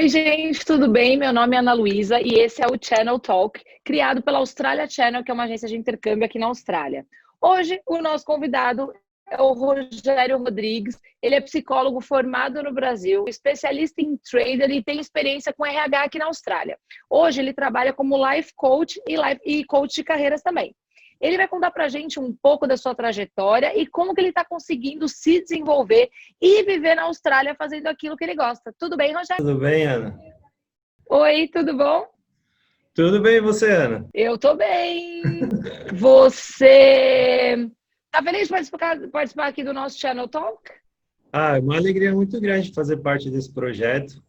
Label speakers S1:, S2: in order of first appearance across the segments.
S1: Oi, gente, tudo bem? Meu nome é Ana Luísa e esse é o Channel Talk, criado pela Australia Channel, que é uma agência de intercâmbio aqui na Austrália. Hoje, o nosso convidado é o Rogério Rodrigues. Ele é psicólogo formado no Brasil, especialista em trader e tem experiência com RH aqui na Austrália. Hoje, ele trabalha como life coach e coach de carreiras também. Ele vai contar pra gente um pouco da sua trajetória e como que ele está conseguindo se desenvolver e viver na Austrália fazendo aquilo que ele gosta. Tudo bem, Rogério?
S2: Tudo bem, Ana?
S1: Oi, tudo bom?
S2: Tudo bem, e você, Ana?
S1: Eu tô bem. Você tá feliz de participar aqui do nosso Channel Talk?
S2: É uma alegria muito grande fazer parte desse projeto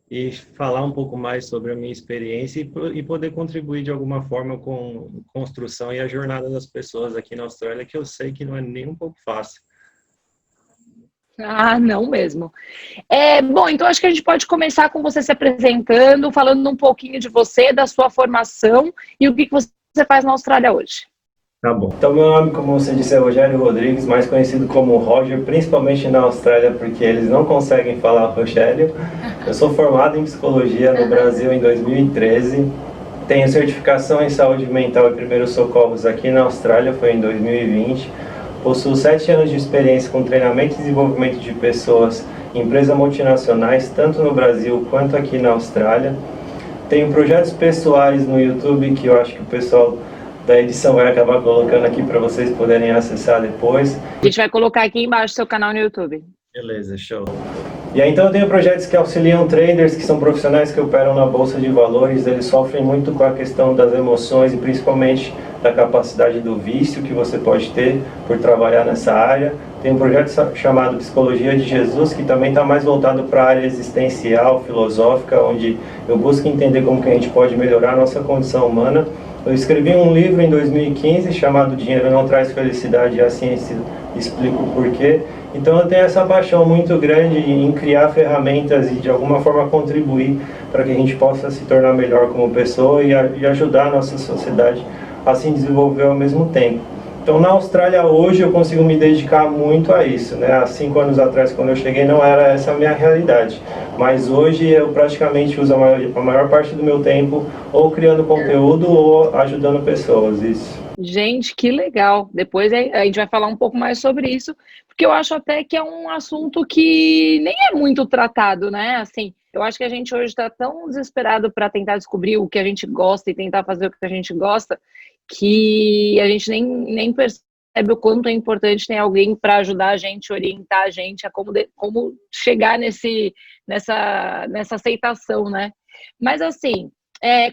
S2: e falar um pouco mais sobre a minha experiência e poder contribuir de alguma forma com a construção e a jornada das pessoas aqui na Austrália, que eu sei que não é nem um pouco fácil.
S1: Ah, não mesmo. Bom, então acho que a gente pode começar com você se apresentando, falando um pouquinho de você, da sua formação e o que você faz na Austrália hoje.
S2: Tá bom. Então, meu nome, como você disse, é Rogério Rodrigues, mais conhecido como Roger, principalmente na Austrália, porque eles não conseguem falar Rogério. Eu sou formado em psicologia no Brasil em 2013. Tenho certificação em saúde mental e primeiros socorros aqui na Austrália, foi em 2020. Possuo 7 anos de experiência com treinamento e desenvolvimento de pessoas em empresas multinacionais, tanto no Brasil quanto aqui na Austrália. Tenho projetos pessoais no YouTube que eu acho que o pessoal da edição vai acabar colocando aqui para vocês poderem acessar depois.
S1: A gente vai colocar aqui embaixo seu canal no YouTube.
S2: Beleza, show. E aí, então, eu tenho projetos que auxiliam traders, que são profissionais que operam na Bolsa de Valores. Eles sofrem muito com a questão das emoções e principalmente da capacidade do vício que você pode ter por trabalhar nessa área. Tem um projeto chamado Psicologia de Jesus, que também está mais voltado para a área existencial, filosófica, onde eu busco entender como que a gente pode melhorar a nossa condição humana. Eu escrevi um livro em 2015 chamado Dinheiro Não Traz Felicidade e a Ciência Explica o Porquê. Então eu tenho essa paixão muito grande em criar ferramentas e de alguma forma contribuir para que a gente possa se tornar melhor como pessoa e ajudar a nossa sociedade a se desenvolver ao mesmo tempo. Então na Austrália hoje eu consigo me dedicar muito a isso, né? Há 5 anos atrás, quando eu cheguei, não era essa a minha realidade. Mas hoje eu praticamente uso a maior parte do meu tempo ou criando conteúdo ou ajudando pessoas, isso.
S1: Gente, que legal. Depois a gente vai falar um pouco mais sobre isso, porque eu acho até que é um assunto que nem é muito tratado, né? Assim, eu acho que a gente hoje está tão desesperado para tentar descobrir o que a gente gosta e tentar fazer o que a gente gosta, que a gente nem percebe o quanto é importante ter alguém para ajudar a gente, orientar a gente a como chegar nessa aceitação, né? Mas assim,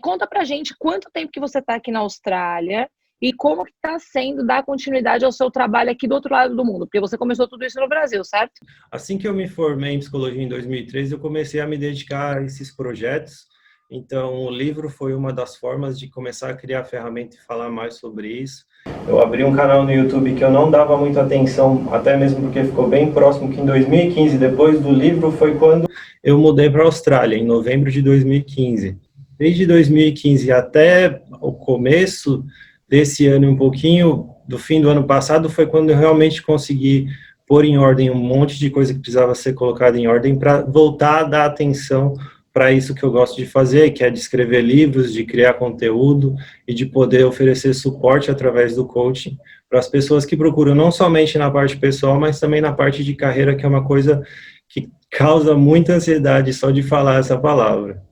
S1: conta pra gente quanto tempo que você está aqui na Austrália e como que está sendo dar continuidade ao seu trabalho aqui do outro lado do mundo, porque você começou tudo isso no Brasil, certo?
S2: Assim que eu me formei em psicologia em 2013, eu comecei a me dedicar a esses projetos. Então, o livro foi uma das formas de começar a criar ferramenta e falar mais sobre isso. Eu abri um canal no YouTube que eu não dava muita atenção, até mesmo porque ficou bem próximo, que em 2015, depois do livro, foi quando eu mudei para a Austrália, em novembro de 2015. Desde 2015 até o começo desse ano, um pouquinho do fim do ano passado, foi quando eu realmente consegui pôr em ordem um monte de coisa que precisava ser colocada em ordem para voltar a dar atenção para isso que eu gosto de fazer, que é de escrever livros, de criar conteúdo e de poder oferecer suporte através do coaching para as pessoas que procuram não somente na parte pessoal, mas também na parte de carreira, que é uma coisa que causa muita ansiedade só de falar essa palavra.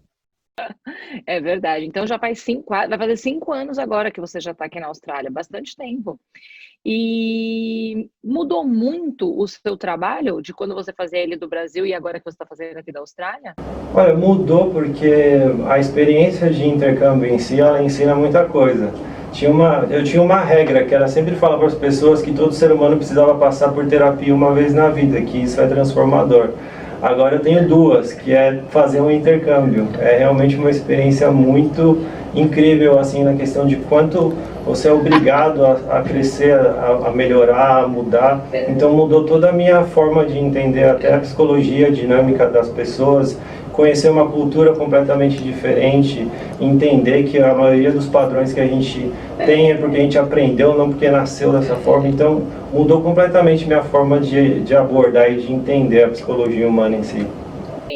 S1: É verdade. Então já vai fazer 5 anos agora que você já está aqui na Austrália, bastante tempo. E mudou muito o seu trabalho de quando você fazia ele do Brasil e agora que você está fazendo aqui da Austrália?
S2: Olha, mudou porque a experiência de intercâmbio em si, ela ensina muita coisa. Eu tinha uma regra, que era sempre falar para as pessoas que todo ser humano precisava passar por terapia uma vez na vida, que isso é transformador. Agora eu tenho duas, que é fazer um intercâmbio. É realmente uma experiência muito incrível, assim, na questão de quanto você é obrigado a crescer, a melhorar, a mudar. Então mudou toda a minha forma de entender até a psicologia, a dinâmica das pessoas, conhecer uma cultura completamente diferente, entender que a maioria dos padrões que a gente tem é porque a gente aprendeu, não porque nasceu dessa forma. Então mudou completamente minha forma de abordar e de entender a psicologia humana em si.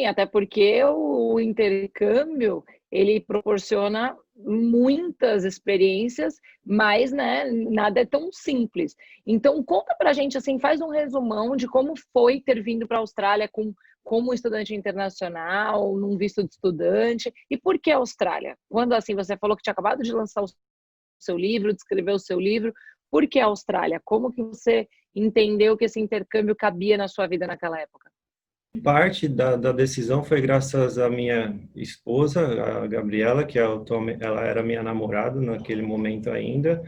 S1: Até porque o intercâmbio, ele proporciona muitas experiências, mas, né, nada é tão simples. Então, conta pra gente, assim, faz um resumão de como foi ter vindo para a Austrália como estudante internacional, num visto de estudante, e por que a Austrália? Quando, assim, você falou que tinha acabado de lançar o seu livro, de escrever o seu livro, por que a Austrália? Como que você entendeu que esse intercâmbio cabia na sua vida naquela época?
S2: Parte da decisão foi graças à minha esposa, a Gabriela, que ela era minha namorada naquele momento ainda,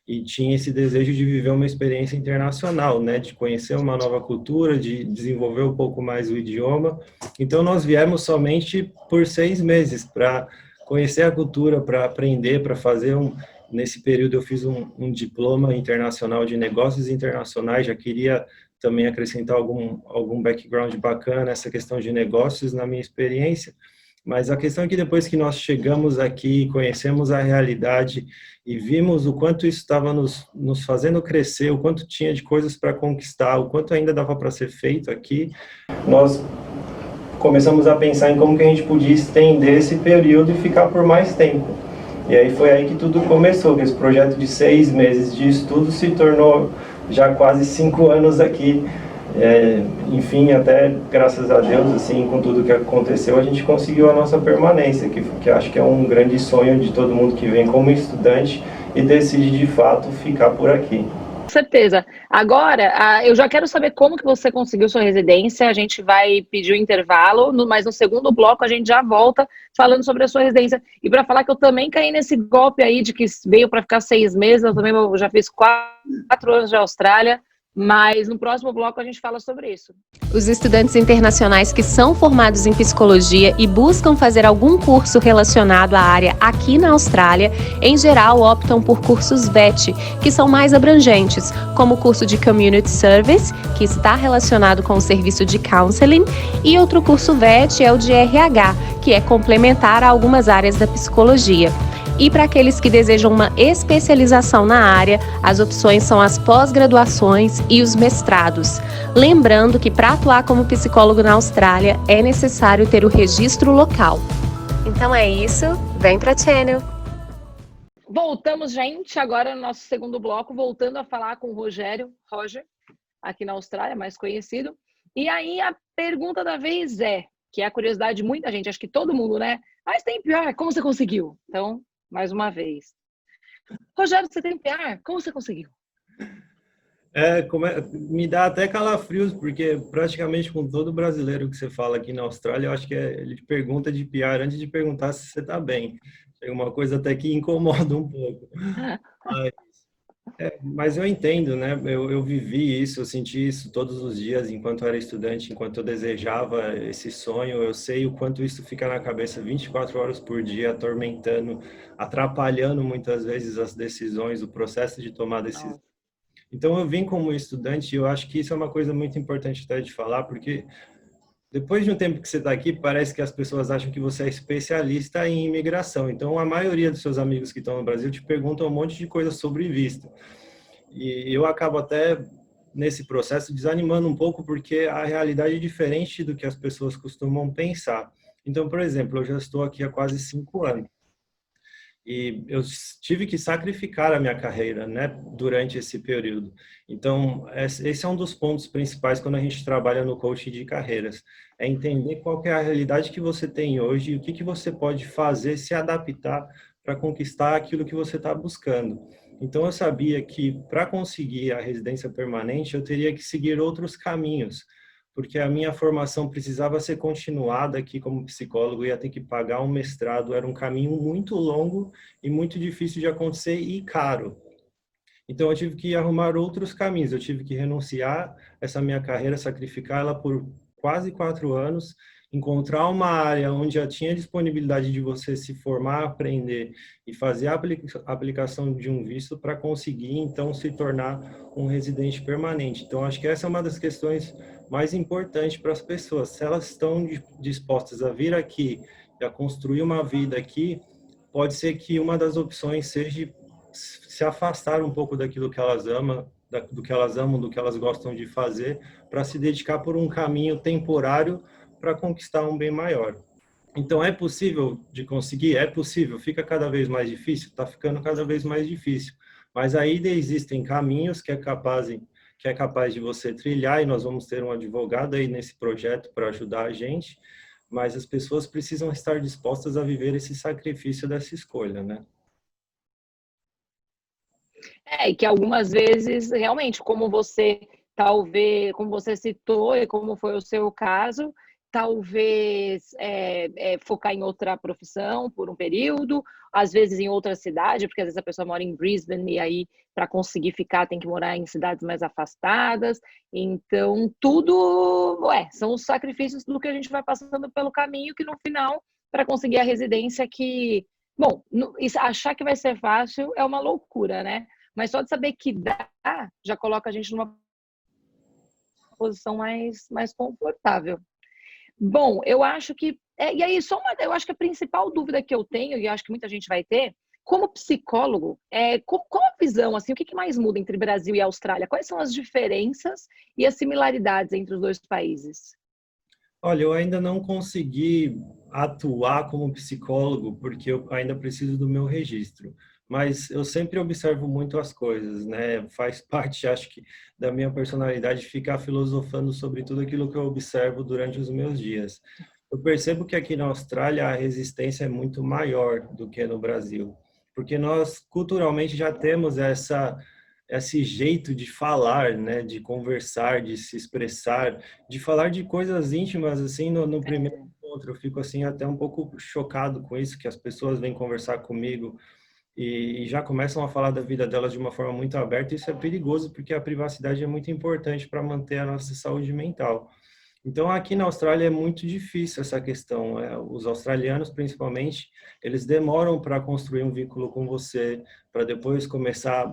S2: e tinha esse desejo de viver uma experiência internacional, né, de conhecer uma nova cultura, de desenvolver um pouco mais o idioma. Então, nós viemos somente por 6 meses para conhecer a cultura, para aprender, para fazer Nesse período, eu fiz um diploma internacional de negócios internacionais, já queria também acrescentar algum background bacana, essa questão de negócios na minha experiência, mas a questão é que depois que nós chegamos aqui, conhecemos a realidade e vimos o quanto isso estava nos fazendo crescer, o quanto tinha de coisas para conquistar, o quanto ainda dava para ser feito aqui, nós começamos a pensar em como que a gente podia estender esse período e ficar por mais tempo. E aí foi aí que tudo começou, que esse projeto de 6 meses de estudo se tornou já quase 5 anos aqui. Enfim, até graças a Deus, assim, com tudo que aconteceu, a gente conseguiu a nossa permanência, que acho que é um grande sonho de todo mundo que vem como estudante e decide de fato ficar por aqui.
S1: Com certeza. Agora, eu já quero saber como que você conseguiu sua residência. A gente vai pedir o intervalo, mas no segundo bloco a gente já volta falando sobre a sua residência. E para falar que eu também caí nesse golpe aí de que veio para ficar 6 meses, eu também já fiz 4 anos de Austrália. Mas no próximo bloco a gente fala sobre isso.
S3: Os estudantes internacionais que são formados em psicologia e buscam fazer algum curso relacionado à área aqui na Austrália, em geral optam por cursos VET, que são mais abrangentes, como o curso de Community Service, que está relacionado com o serviço de counseling, e outro curso VET é o de RH, que é complementar a algumas áreas da psicologia. E para aqueles que desejam uma especialização na área, as opções são as pós-graduações e os mestrados. Lembrando que para atuar como psicólogo na Austrália é necessário ter o registro local. Então é isso, vem para a Channel!
S1: Voltamos, gente, agora no nosso segundo bloco, voltando a falar com o Roger, aqui na Austrália, mais conhecido. E aí a pergunta da vez que é a curiosidade de muita gente, acho que todo mundo, né? Mas tem pior, como você conseguiu? Então, mais uma vez. Rogério, você tem PR? Como você conseguiu?
S2: Me dá até calafrios, porque praticamente com todo brasileiro que você fala aqui na Austrália, eu acho que ele te pergunta de PR antes de perguntar se você está bem. É uma coisa até que incomoda um pouco. Mas eu entendo, né? Eu vivi isso, eu senti isso todos os dias enquanto eu era estudante, enquanto eu desejava esse sonho. Eu sei o quanto isso fica na cabeça 24 horas por dia, atormentando, atrapalhando muitas vezes as decisões, o processo de tomar decisão. Então eu vim como estudante e eu acho que isso é uma coisa muito importante até de falar, porque depois de um tempo que você está aqui, parece que as pessoas acham que você é especialista em imigração. Então, a maioria dos seus amigos que estão no Brasil te perguntam um monte de coisa sobre visto. E eu acabo até, nesse processo, desanimando um pouco, porque a realidade é diferente do que as pessoas costumam pensar. Então, por exemplo, eu já estou aqui há quase 5 anos. E eu tive que sacrificar a minha carreira, né, durante esse período. Então, esse é um dos pontos principais quando a gente trabalha no coaching de carreiras, é entender qual que é a realidade que você tem hoje e o que você pode fazer, se adaptar para conquistar aquilo que você está buscando. Então, eu sabia que para conseguir a residência permanente, eu teria que seguir outros caminhos, porque a minha formação precisava ser continuada aqui como psicólogo, ia ter que pagar um mestrado, era um caminho muito longo e muito difícil de acontecer e caro. Então eu tive que arrumar outros caminhos, eu tive que renunciar essa minha carreira, sacrificá-la por quase 4 anos, encontrar uma área onde já tinha disponibilidade de você se formar, aprender e fazer a aplicação de um visto para conseguir, então, se tornar um residente permanente. Então, acho que essa é uma das questões mais importantes para as pessoas. Se elas estão dispostas a vir aqui e a construir uma vida aqui, pode ser que uma das opções seja se afastar um pouco daquilo que elas amam, do que elas gostam de fazer, para se dedicar por um caminho temporário, para conquistar um bem maior. Então, é possível de conseguir? É possível. Fica cada vez mais difícil? Está ficando cada vez mais difícil. Mas ainda existem caminhos que é capaz de você trilhar, e nós vamos ter um advogado aí nesse projeto para ajudar a gente, mas as pessoas precisam estar dispostas a viver esse sacrifício dessa escolha, né?
S1: E que algumas vezes, realmente, como você citou e como foi o seu caso, talvez focar em outra profissão por um período, às vezes em outra cidade, porque às vezes a pessoa mora em Brisbane e aí para conseguir ficar tem que morar em cidades mais afastadas. Então, tudo são os sacrifícios do que a gente vai passando pelo caminho, que no final, para conseguir a residência que, bom, achar que vai ser fácil é uma loucura, né? Mas só de saber que dá, já coloca a gente numa posição mais confortável. Bom, eu acho que. E aí, eu acho que a principal dúvida que eu tenho, e acho que muita gente vai ter, como psicólogo, qual a visão, assim, o que mais muda entre Brasil e Austrália? Quais são as diferenças e as similaridades entre os dois países?
S2: Olha, eu ainda não consegui atuar como psicólogo, porque eu ainda preciso do meu registro. Mas eu sempre observo muito as coisas, né? Faz parte, acho que, da minha personalidade ficar filosofando sobre tudo aquilo que eu observo durante os meus dias. Eu percebo que aqui na Austrália a resistência é muito maior do que no Brasil, porque nós culturalmente já temos esse jeito de falar, né? De conversar, de se expressar, de falar de coisas íntimas, assim, no primeiro encontro. Eu fico, assim, até um pouco chocado com isso, que as pessoas vêm conversar comigo e já começam a falar da vida delas de uma forma muito aberta. Isso é perigoso, porque a privacidade é muito importante para manter a nossa saúde mental. Então, aqui na Austrália é muito difícil essa questão. Os australianos, principalmente, eles demoram para construir um vínculo com você, para depois começar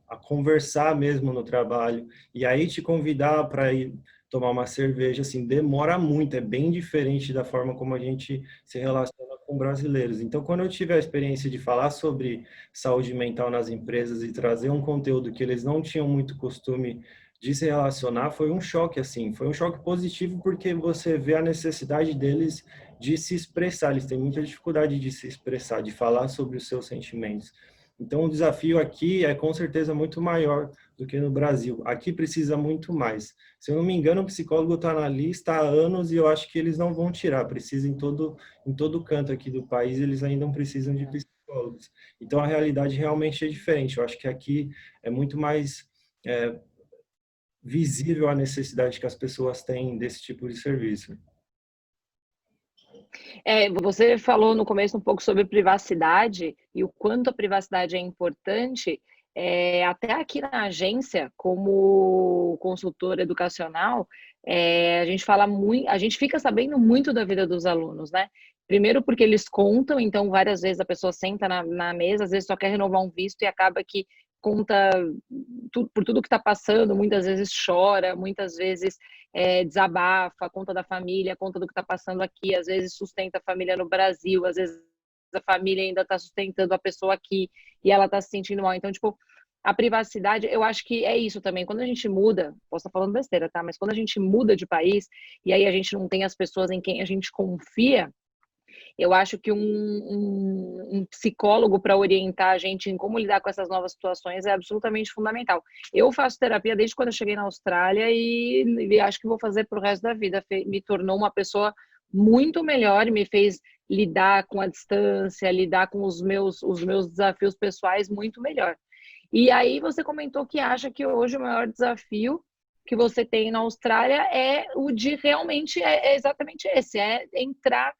S2: a conversar mesmo no trabalho, e aí te convidar para ir tomar uma cerveja, assim, demora muito, é bem diferente da forma como a gente se relaciona com brasileiros. Então, quando eu tive a experiência de falar sobre saúde mental nas empresas e trazer um conteúdo que eles não tinham muito costume de se relacionar, foi um choque, assim, foi um choque positivo, porque você vê a necessidade deles de se expressar, eles têm muita dificuldade de se expressar, de falar sobre os seus sentimentos. Então, o desafio aqui é com certeza muito maior do que no Brasil. Aqui precisa muito mais. Se eu não me engano, o psicólogo está na lista há anos e eu acho que eles não vão tirar. Precisa em todo canto aqui do país, eles ainda não precisam de psicólogos. Então, a realidade realmente é diferente. Eu acho que aqui é muito mais visível a necessidade que as pessoas têm desse tipo de serviço.
S1: Você falou no começo um pouco sobre privacidade e o quanto a privacidade é importante. Até aqui na agência, como consultora educacional, a gente fica sabendo muito da vida dos alunos, né? Primeiro porque eles contam, então várias vezes a pessoa senta na mesa, às vezes só quer renovar um visto e acaba que conta por tudo que está passando, muitas vezes chora, muitas vezes desabafa, conta da família, conta do que está passando aqui, às vezes sustenta a família no Brasil, às vezes a família ainda está sustentando a pessoa aqui e ela está se sentindo mal. Então, tipo, a privacidade, eu acho que é isso também. Quando a gente muda, posso estar falando besteira, tá? Mas quando a gente muda de país e aí a gente não tem as pessoas em quem a gente confia, eu acho que um psicólogo para orientar a gente em como lidar com essas novas situações é absolutamente fundamental. Eu faço terapia desde quando eu cheguei na Austrália e acho que vou fazer para o resto da vida. Me tornou uma pessoa muito melhor e me fez lidar com a distância, lidar com os meus desafios pessoais muito melhor. E aí você comentou que acha que hoje o maior desafio que você tem na Austrália é o de realmente, exatamente esse, entrar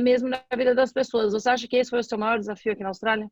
S1: mesmo na vida das pessoas. Você acha que esse foi o seu maior desafio aqui na Austrália?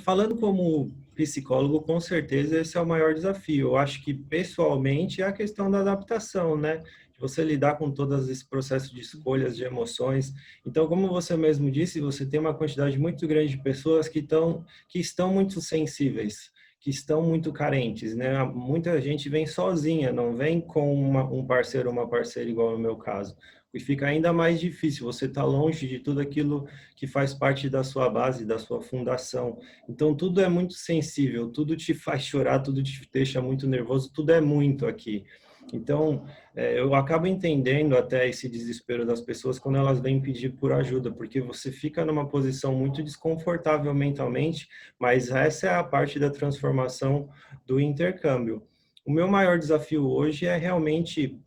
S2: Falando como psicólogo, com certeza esse é o maior desafio. Eu acho que, pessoalmente, é a questão da adaptação, né? De você lidar com todos esse processo de escolhas, de emoções. Então, como você mesmo disse, você tem uma quantidade muito grande de pessoas que estão muito sensíveis, que estão muito carentes, né? Muita gente vem sozinha, não vem com um parceiro ou uma parceira igual no meu caso. E fica ainda mais difícil, você está longe de tudo aquilo que faz parte da sua base, da sua fundação. Então, tudo é muito sensível, tudo te faz chorar, tudo te deixa muito nervoso, tudo é muito aqui. Então, eu acabo entendendo até esse desespero das pessoas quando elas vêm pedir por ajuda, porque você fica numa posição muito desconfortável mentalmente, mas essa é a parte da transformação do intercâmbio. O meu maior desafio hoje é realmente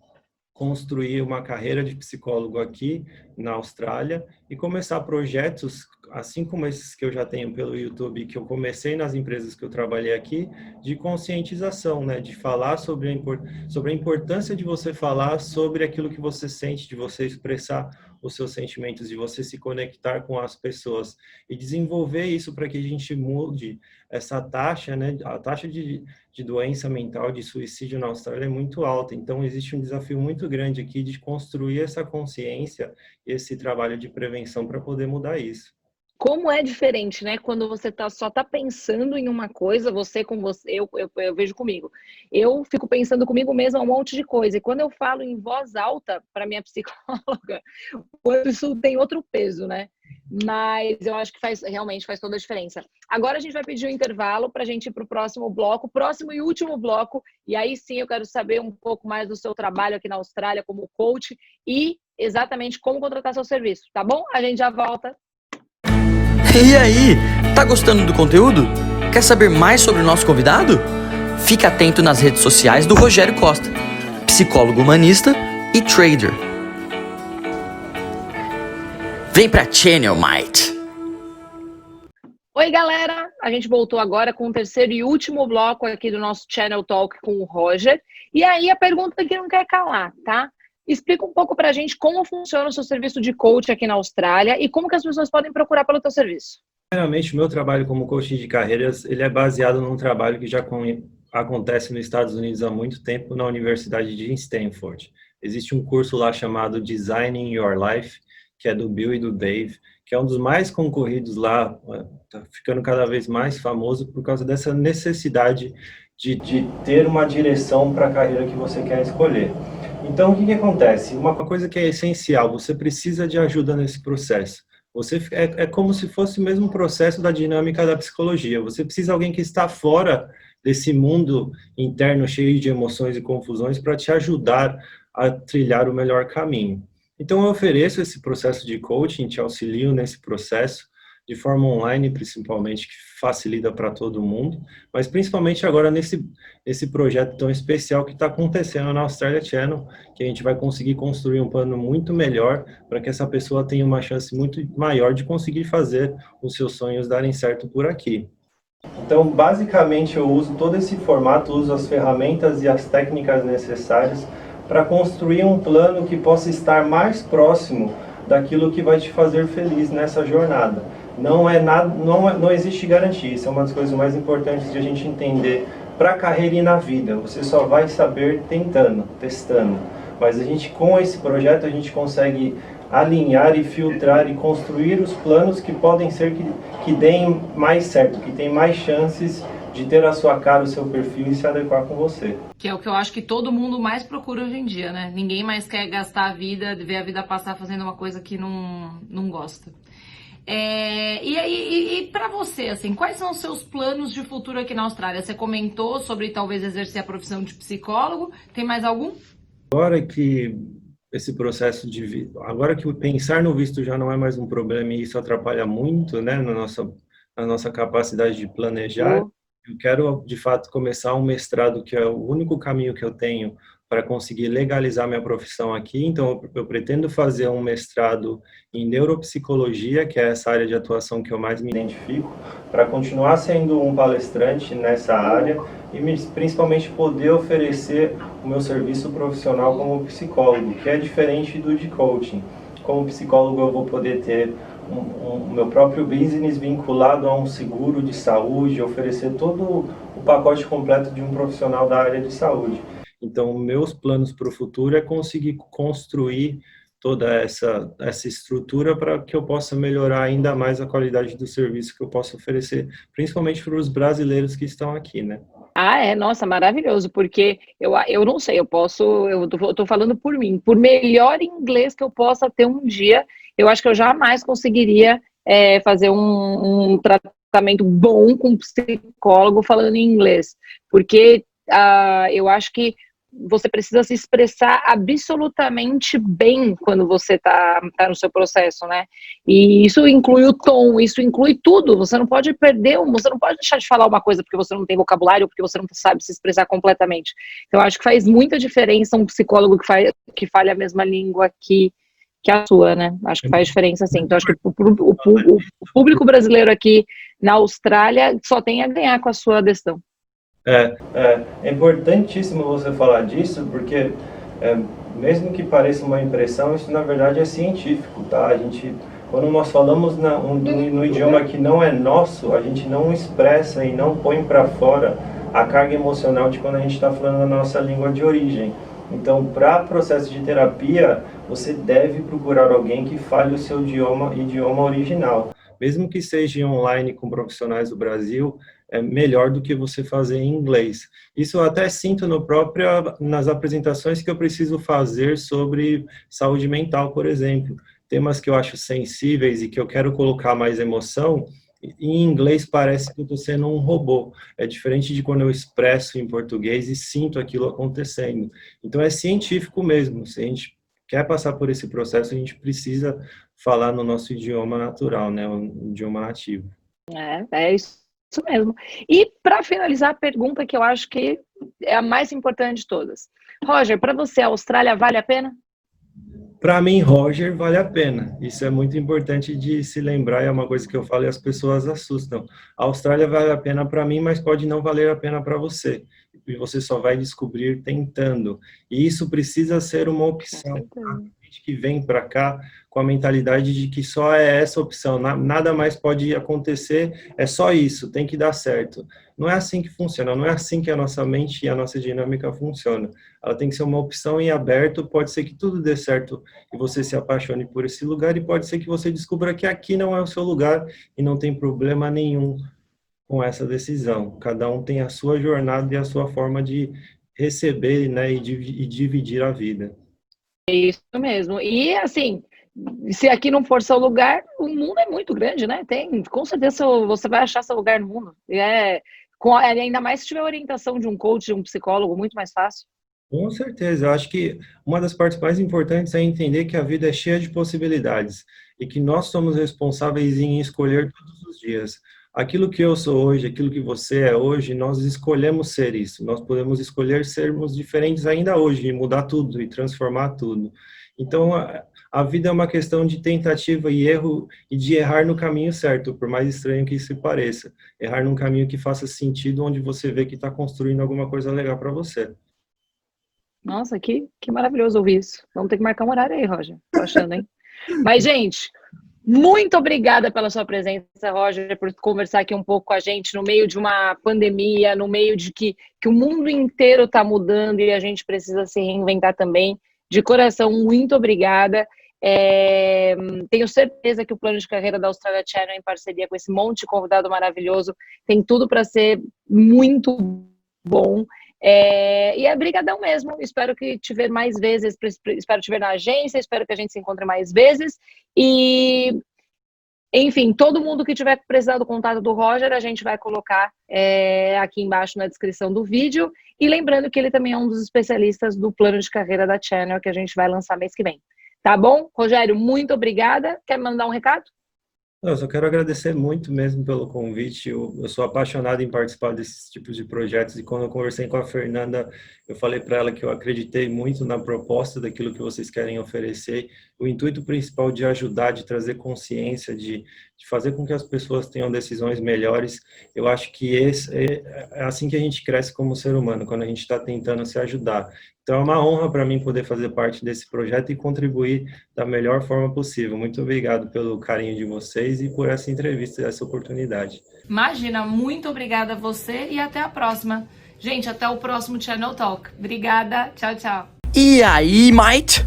S2: construir uma carreira de psicólogo aqui na Austrália e começar projetos, assim como esses que eu já tenho pelo YouTube, que eu comecei nas empresas que eu trabalhei aqui, de conscientização, né? De falar sobre a importância de você falar sobre aquilo que você sente, de você expressar os seus sentimentos, de você se conectar com as pessoas e desenvolver isso para que a gente mude essa taxa, né? A taxa de doença mental, de suicídio na Austrália é muito alta. Então, existe um desafio muito grande aqui de construir essa consciência, esse trabalho de prevenção para poder mudar isso.
S1: Como é diferente, né? Quando você só tá pensando em uma coisa, você com você, eu vejo comigo. Eu fico pensando comigo mesma um monte de coisa. E quando eu falo em voz alta para minha psicóloga, isso tem outro peso, né? Mas eu acho que realmente faz toda a diferença. Agora a gente vai pedir um intervalo para a gente ir para o próximo bloco, próximo e último bloco. E aí sim eu quero saber um pouco mais do seu trabalho aqui na Austrália como coach e exatamente como contratar seu serviço, tá bom? A gente já volta.
S4: E aí, tá gostando do conteúdo? Quer saber mais sobre o nosso convidado? Fique atento nas redes sociais do Rogério Costa, psicólogo humanista e trader. Vem pra Channel, mate!
S1: Oi, galera! A gente voltou agora com o terceiro e último bloco aqui do nosso Channel Talk com o Roger. E aí a pergunta que não quer calar, tá? Explica um pouco pra gente como funciona o seu serviço de coach aqui na Austrália e como que as pessoas podem procurar pelo teu serviço.
S2: Primeiramente, o meu trabalho como coach de carreiras, ele é baseado num trabalho que já acontece nos Estados Unidos há muito tempo na Universidade de Stanford. Existe um curso lá chamado Designing Your Life, que é do Bill e do Dave, que é um dos mais concorridos lá, está ficando cada vez mais famoso por causa dessa necessidade de ter uma direção para a carreira que você quer escolher. Então, o que acontece? Uma coisa que é essencial, você precisa de ajuda nesse processo. É como se fosse o mesmo processo da dinâmica da psicologia. Você precisa de alguém que está fora desse mundo interno cheio de emoções e confusões para te ajudar a trilhar o melhor caminho. Então, eu ofereço esse processo de coaching, te auxilio nesse processo, de forma online, principalmente, que facilita para todo mundo, mas principalmente agora nesse projeto tão especial que está acontecendo na Australia Channel, que a gente vai conseguir construir um plano muito melhor para que essa pessoa tenha uma chance muito maior de conseguir fazer os seus sonhos darem certo por aqui. Então, basicamente, eu uso todo esse formato, uso as ferramentas e as técnicas necessárias para construir um plano que possa estar mais próximo daquilo que vai te fazer feliz nessa jornada. Não existe garantia, isso é uma das coisas mais importantes de a gente entender para a carreira e na vida. Você só vai saber tentando, testando. Mas com esse projeto, a gente consegue alinhar e filtrar e construir os planos que podem ser que deem mais certo, que tem mais chances de ter a sua cara, o seu perfil e se adequar com você.
S1: Que é o que eu acho que todo mundo mais procura hoje em dia, né? Ninguém mais quer gastar a vida, ver a vida passar fazendo uma coisa que não gosta. E para você, assim, quais são os seus planos de futuro aqui na Austrália? Você comentou sobre talvez exercer a profissão de psicólogo, tem mais algum?
S2: Agora que esse processo agora que pensar no visto já não é mais um problema e isso atrapalha muito, né, na nossa capacidade de planejar, eu quero, de fato, começar um mestrado, que é o único caminho que eu tenho para conseguir legalizar minha profissão aqui. Então, eu pretendo fazer um mestrado em neuropsicologia, que é essa área de atuação que eu mais me identifico, para continuar sendo um palestrante nessa área e principalmente poder oferecer o meu serviço profissional como psicólogo, que é diferente do de coaching. Como psicólogo, eu vou poder ter o meu próprio business vinculado a um seguro de saúde, oferecer todo o pacote completo de um profissional da área de saúde. Então, meus planos para o futuro é conseguir construir toda essa estrutura para que eu possa melhorar ainda mais a qualidade do serviço que eu posso oferecer, principalmente para os brasileiros que estão aqui, né?
S1: Nossa, maravilhoso, porque eu não sei, eu tô falando por mim, por melhor inglês que eu possa ter um dia, eu acho que eu jamais conseguiria fazer um tratamento bom com um psicólogo falando em inglês, porque eu acho que você precisa se expressar absolutamente bem quando você tá no seu processo, né? E isso inclui o tom, isso inclui tudo. Você não pode você não pode deixar de falar uma coisa porque você não tem vocabulário, porque você não sabe se expressar completamente. Então, eu acho que faz muita diferença um psicólogo que fale a mesma língua que a sua, né? Acho que faz diferença, sim. Então, acho que o público brasileiro aqui na Austrália só tem a ganhar com a sua adesão.
S2: É importantíssimo você falar disso, porque mesmo que pareça uma impressão, isso na verdade é científico, tá? Quando nós falamos no idioma que não é nosso, a gente não expressa e não põe para fora a carga emocional de quando a gente está falando a nossa língua de origem. Então, para processo de terapia, você deve procurar alguém que fale o seu idioma original. Mesmo que seja online com profissionais do Brasil, é melhor do que você fazer em inglês. Isso eu até sinto nas apresentações que eu preciso fazer sobre saúde mental, por exemplo. Temas que eu acho sensíveis e que eu quero colocar mais emoção, em inglês parece que eu estou sendo um robô. É diferente de quando eu expresso em português e sinto aquilo acontecendo. Então é científico mesmo. Se a gente quer passar por esse processo, a gente precisa falar no nosso idioma natural, né? O idioma nativo.
S1: É isso mesmo. E para finalizar a pergunta que eu acho que é a mais importante de todas. Roger, para você, a Austrália vale a pena?
S2: Para mim, Roger, vale a pena. Isso é muito importante de se lembrar, é uma coisa que eu falo e as pessoas assustam. A Austrália vale a pena para mim, mas pode não valer a pena para você. E você só vai descobrir tentando. E isso precisa ser uma opção. A gente que vem para cá com a mentalidade de que só é essa opção, nada mais pode acontecer, é só isso, tem que dar certo. Não é assim que funciona, não é assim que a nossa mente e a nossa dinâmica funciona. Ela tem que ser uma opção em aberto, pode ser que tudo dê certo e você se apaixone por esse lugar, e pode ser que você descubra que aqui não é o seu lugar e não tem problema nenhum com essa decisão. Cada um tem a sua jornada e a sua forma de receber, né, e dividir a vida.
S1: É isso mesmo. E assim, se aqui não for seu lugar, o mundo é muito grande, né? Com certeza você vai achar seu lugar no mundo. Ainda mais se tiver orientação de um coach, de um psicólogo, muito mais fácil.
S2: Com certeza, eu acho que uma das partes mais importantes é entender que a vida é cheia de possibilidades e que nós somos responsáveis em escolher todos os dias. Aquilo que eu sou hoje, aquilo que você é hoje, nós escolhemos ser isso. Nós podemos escolher sermos diferentes ainda hoje e mudar tudo e transformar tudo. Então, a vida é uma questão de tentativa e erro e de errar no caminho certo, por mais estranho que isso pareça. Errar num caminho que faça sentido, onde você vê que está construindo alguma coisa legal para você.
S1: Nossa, que maravilhoso ouvir isso. Vamos ter que marcar um horário aí, Roger. Tô achando, hein? Mas, gente, muito obrigada pela sua presença, Roger, por conversar aqui um pouco com a gente no meio de uma pandemia, no meio de que o mundo inteiro está mudando e a gente precisa se reinventar também. De coração, muito obrigada. Tenho certeza que o plano de carreira da Australia Channel, em parceria com esse monte de convidado maravilhoso, tem tudo para ser muito bom. E é brigadão mesmo. Espero que te ver mais vezes, espero te ver na agência, espero que a gente se encontre mais vezes. E, enfim, todo mundo que tiver precisado do contato do Roger, a gente vai colocar aqui embaixo na descrição do vídeo. E lembrando que ele também é um dos especialistas do plano de carreira da Channel, que a gente vai lançar mês que vem. Tá bom? Rogério, muito obrigada. Quer mandar um recado?
S2: Eu só quero agradecer muito mesmo pelo convite. Eu sou apaixonado em participar desses tipos de projetos, e quando eu conversei com a Fernanda, eu falei para ela que eu acreditei muito na proposta daquilo que vocês querem oferecer. O intuito principal de ajudar, de trazer consciência, de fazer com que as pessoas tenham decisões melhores. Eu acho que é assim que a gente cresce como ser humano, quando a gente está tentando se ajudar. Então é uma honra para mim poder fazer parte desse projeto e contribuir da melhor forma possível. Muito obrigado pelo carinho de vocês e por essa entrevista, essa oportunidade.
S5: Imagina, muito obrigada a você e até a próxima. Gente, até o próximo Channel Talk. Obrigada, tchau, tchau.
S4: E aí, mate?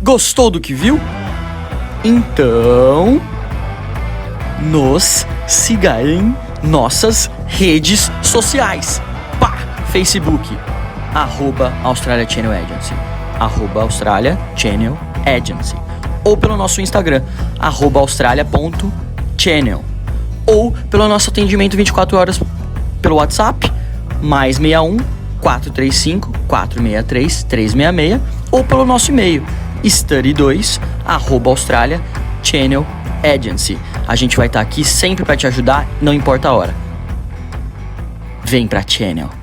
S4: Gostou do que viu? Então, nos siga em nossas redes sociais. Facebook, @Australia Channel Agency, @Australia Channel Agency, ou pelo nosso Instagram, @australia.channel, ou pelo nosso atendimento 24 horas pelo WhatsApp, +61 435-463-366 ou pelo nosso e-mail study2@australia.channel agency. A gente vai estar aqui sempre para te ajudar, não importa a hora. Vem pra Channel.